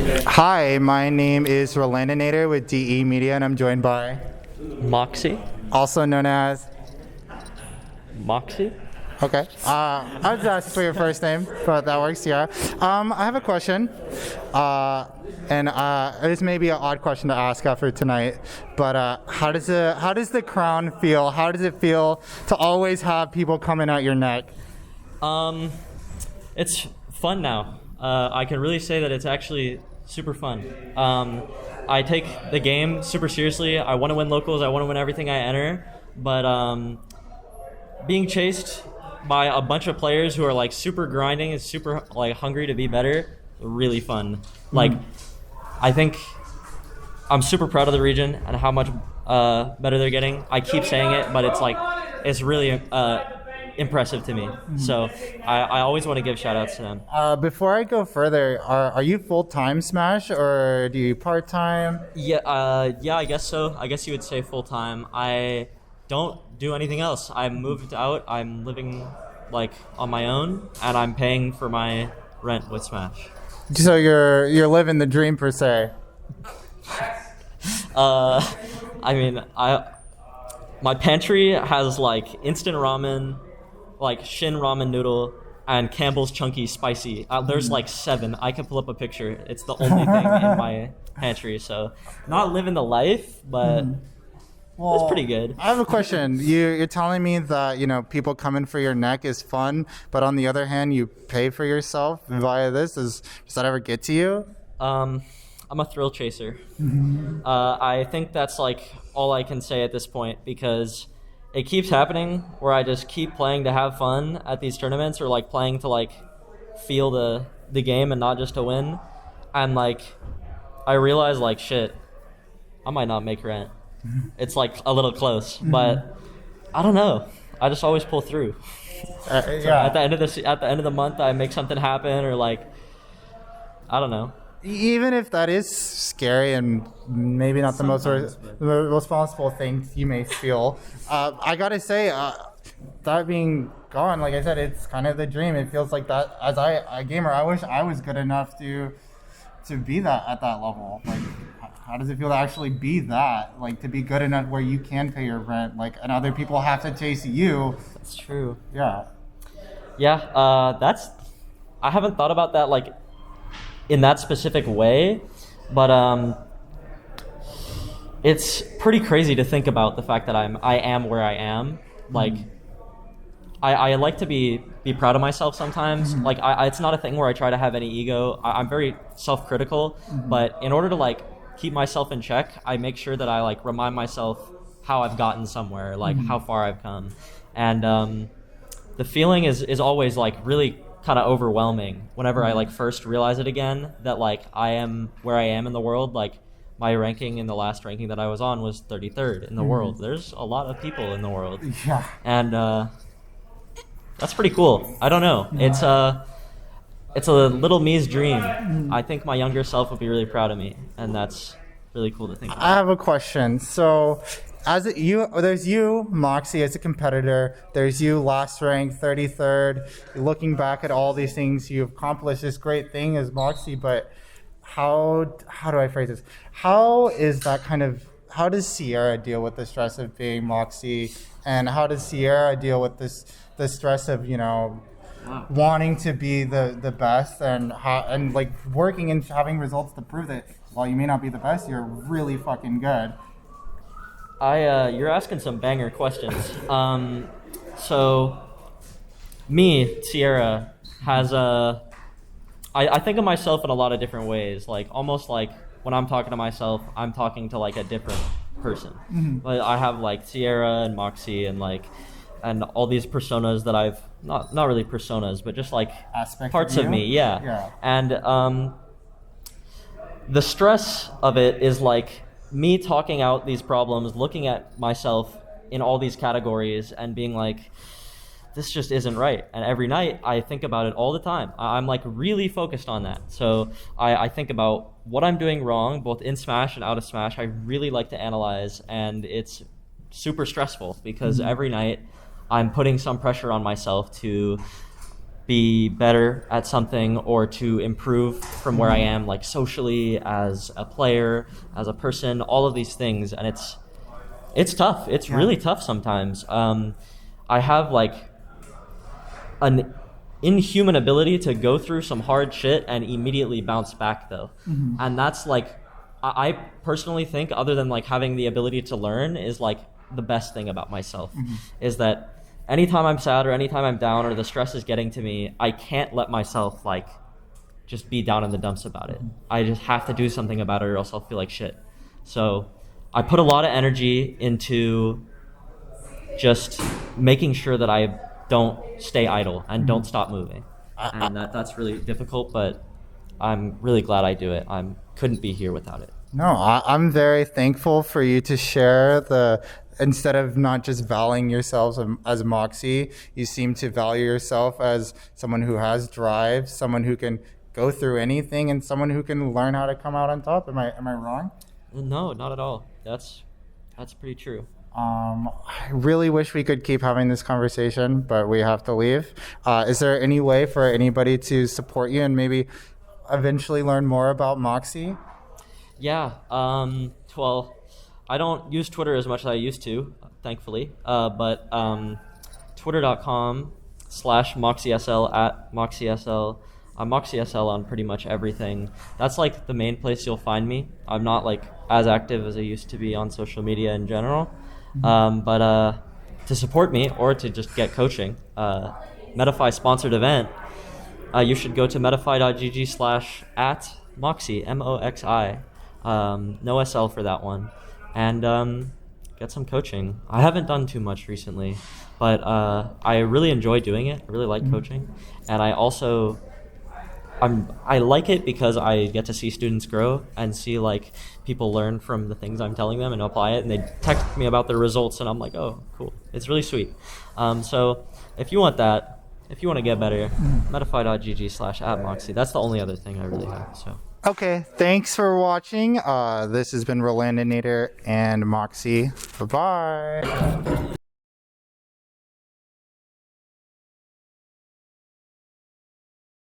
Hi, my name is Rolanda Nader with DE Media, and I'm joined by, Moxi? also known as, Moxi? okay. I was asking for your first name, but that works, yeah. I have a question, and this may be an odd question to ask after tonight, but how does the crown feel? How does it feel to always have people coming at your neck? It's fun now. I can really say that it's actually super fun. I take the game super seriously. I want to win locals. I want to win everything I enter. But being chased by a bunch of players who are like super grinding and super like hungry to be better, really fun. Like, I think I'm super proud of the region and how much better they're getting. I keep saying it, but it's really impressive to me. So I always want to give shout outs to them. Before I go further, are you full-time Smash or do you part-time? Yeah, I guess so. I guess you would say full time. I don't do anything else. I moved out. I'm living like on my own, and I'm paying for my rent with Smash. So you're living the dream per se. I mean, my pantry has like instant ramen, like Shin ramen noodle, and Campbell's Chunky Spicy. There's like 7. I can pull up a picture. It's the only thing in my pantry. So not living the life, but it's pretty good. I have a question. You're telling me that people coming for your neck is fun, but on the other hand, you pay for yourself via this. Does that ever get to you? I'm a thrill chaser. I think that's like all I can say at this point, because it keeps happening where I just keep playing to have fun at these tournaments, or like playing to like feel the game and not just to win. And like I realize like shit, I might not make rent. It's like a little close, but I don't know. I just always pull through. Yeah. At the end of the month, I make something happen, or like I don't know. Even if that is scary and maybe not the most responsible thing you may feel, I gotta say, that being gone, like I said, it's kind of the dream. It feels like that. As a gamer, I wish I was good enough to be that at that level. Like, how does it feel to actually be that? Like, to be good enough where you can pay your rent, like, and other people have to chase you. That's true. Yeah. Yeah. I haven't thought about that like in that specific way, but it's pretty crazy to think about the fact that I am where I am. Like, I like to be proud of myself sometimes. Like, it's not a thing where I try to have any ego. I'm very self-critical, but in order to like keep myself in check, I make sure that I like remind myself how I've gotten somewhere, like how far I've come. And the feeling is always like really kind of overwhelming whenever I like first realize it again, that like I am where I am in the world. Like, my ranking in the last ranking that I was on was 33rd in the world. There's a lot of people in the world. Yeah. And that's pretty cool. I don't know. It's a little me's dream. I think my younger self would be really proud of me, and that's really cool to think about. I have a question. So, there's you, Moxi, as a competitor. There's you, last rank, 33rd. You're looking back at all these things you've accomplished, this great thing as Moxi, but how do I phrase this? How does Sierra deal with the stress of being Moxi, and how does Sierra deal with the stress of wanting to be the best, and like working and having results to prove that while you may not be the best, you're really fucking good? You're asking some banger questions. So me, Sierra, has I think of myself in a lot of different ways. Like, almost like when I'm talking to myself, I'm talking to like a different person. Like, I have like Sierra and Moxi and all these personas that I've not really personas, but just like Aspects parts of of me. Yeah. Yeah. And the stress of it is like me talking out these problems, looking at myself in all these categories and being like, this just isn't right. And every night I think about it all the time. I'm like really focused on that. So I think about what I'm doing wrong, both in Smash and out of Smash. I really like to analyze, and it's super stressful because every night I'm putting some pressure on myself to be better at something or to improve from where I am, like socially, as a player, as a person, all of these things. And it's tough. It's really tough sometimes. I have like an inhuman ability to go through some hard shit and immediately bounce back though. And that's like, I personally think, other than like having the ability to learn, is like the best thing about myself, is that anytime I'm sad or anytime I'm down or the stress is getting to me, I can't let myself like just be down in the dumps about it. I just have to do something about it or else I'll feel like shit. So I put a lot of energy into just making sure that I don't stay idle and don't stop moving. And that's really difficult, but I'm really glad I do it. I couldn't be here without it. No, I'm very thankful for you to share instead of not just valuing yourselves as Moxie, you seem to value yourself as someone who has drive, someone who can go through anything, and someone who can learn how to come out on top. Am I wrong? No, not at all. That's pretty true. I really wish we could keep having this conversation, but we have to leave. Is there any way for anybody to support you and maybe eventually learn more about Moxie? Yeah. Well, I don't use Twitter as much as I used to, thankfully. But twitter.com/MoxieSL @MoxieSL. I'm MoxieSL on pretty much everything. That's like the main place you'll find me. I'm not like as active as I used to be on social media in general. But to support me or to just get coaching, Medify sponsored event, you should go to medify.gg/@Moxi, MOXI. No SL for that one. And get some coaching. I haven't done too much recently, but I really enjoy doing it. I really like coaching. And I also I like it because I get to see students grow and see like people learn from the things I'm telling them and apply it, and they text me about their results and I'm like, oh, cool. It's really sweet. So if you want that, if you want to get better, medify.gg/@Moxie. That's the only other thing I really have. So Okay, thanks for watching. This has been Rolandinator and Moxie. Bye-bye.